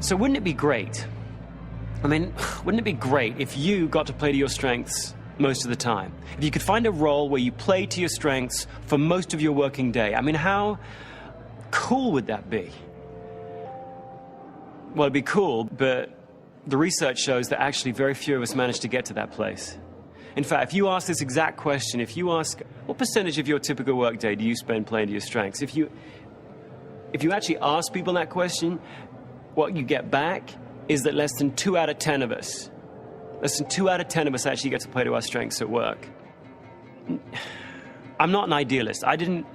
So wouldn't it be great? I mean, wouldn't it be great if you got to play to your strengths most of the time? If you could find a role where you play to your strengths for most of your working day. I mean, how cool would that be? Well, it'd be cool, but the research shows that actually very few of us manage to get to that place. In fact, if you ask this exact question, if you ask, what percentage of your typical workday do you spend playing to your strengths? If you actually ask people that question, what you get back is that less than 2 out of 10 of us actually get to play to our strengths at work. I'm not an idealist. I don't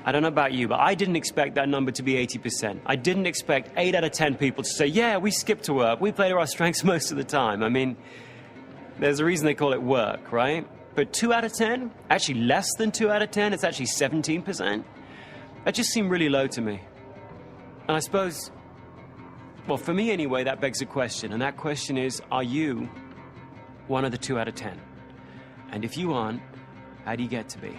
know about you, but I didn't expect that number to be 80%. I didn't expect 8 out of 10 people to say, yeah, we skip to work. We play to our strengths most of the time. I mean, there's a reason they call it work, right? But 2 out of 10, actually less than 2 out of 10, it's actually 17%. That just seemed really low to me. And I suppose, well, for me anyway, that begs a question. And that question is, are you one of the 2 out of 10? And if you aren't, how do you get to be?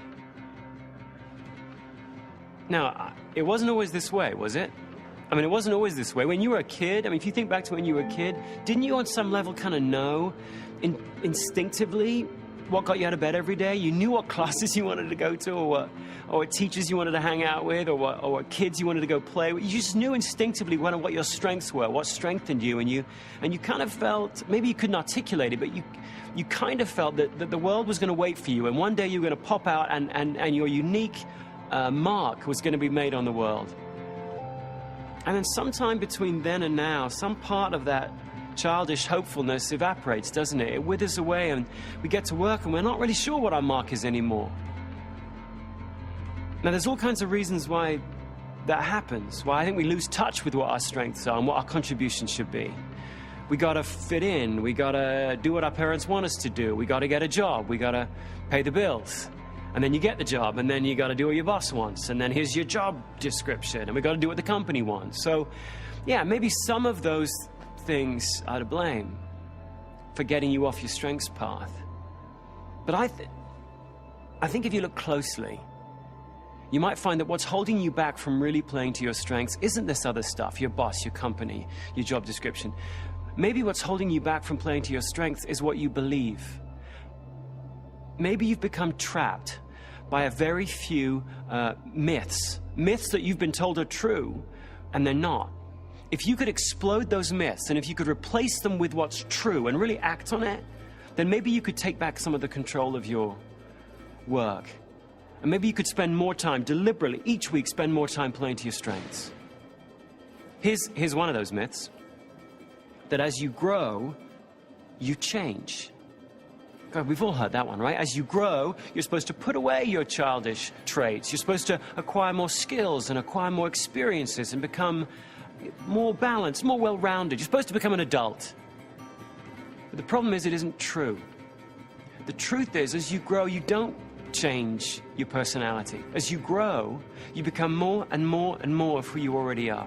Now, it wasn't always this way, was it? I mean, it wasn't always this way. When you were a kid, I mean, if you think back to when you were a kid, didn't you on some level kind of know instinctively what got you out of bed every day? You knew what classes you wanted to go to, or what teachers you wanted to hang out with, or what kids you wanted to go play with. You just knew instinctively what your strengths were, what strengthened you, and you kind of felt, maybe you couldn't articulate it, but you kind of felt that the world was going to wait for you, and one day you were going to pop out and your unique mark was going to be made on the world. And then sometime between then and now, some part of that childish hopefulness evaporates, doesn't it? It withers away, and we get to work and we're not really sure what our mark is anymore. Now, there's all kinds of reasons why that happens, why I think we lose touch with what our strengths are and what our contributions should be. We gotta fit in, we gotta do what our parents want us to do, we gotta get a job, we gotta pay the bills. And then you get the job, and then you got to do what your boss wants, and then here's your job description, and we got to do what the company wants. So, yeah, maybe some of those things are to blame for getting you off your strengths path. But I think if you look closely, you might find that what's holding you back from really playing to your strengths isn't this other stuff, your boss, your company, your job description. Maybe what's holding you back from playing to your strengths is what you believe. Maybe you've become trapped by a very few myths that you've been told are true, and they're not. If you could explode those myths, and if you could replace them with what's true and really act on it, then maybe you could take back some of the control of your work. And maybe you could spend more time, deliberately, each week, spend more time playing to your strengths. Here's one of those myths, that as you grow, you change. God, we've all heard that one, right? As you grow, you're supposed to put away your childish traits. You're supposed to acquire more skills and acquire more experiences and become more balanced, more well-rounded. You're supposed to become an adult. But the problem is, it isn't true. The truth is, as you grow, you don't change your personality. As you grow, you become more and more and more of who you already are.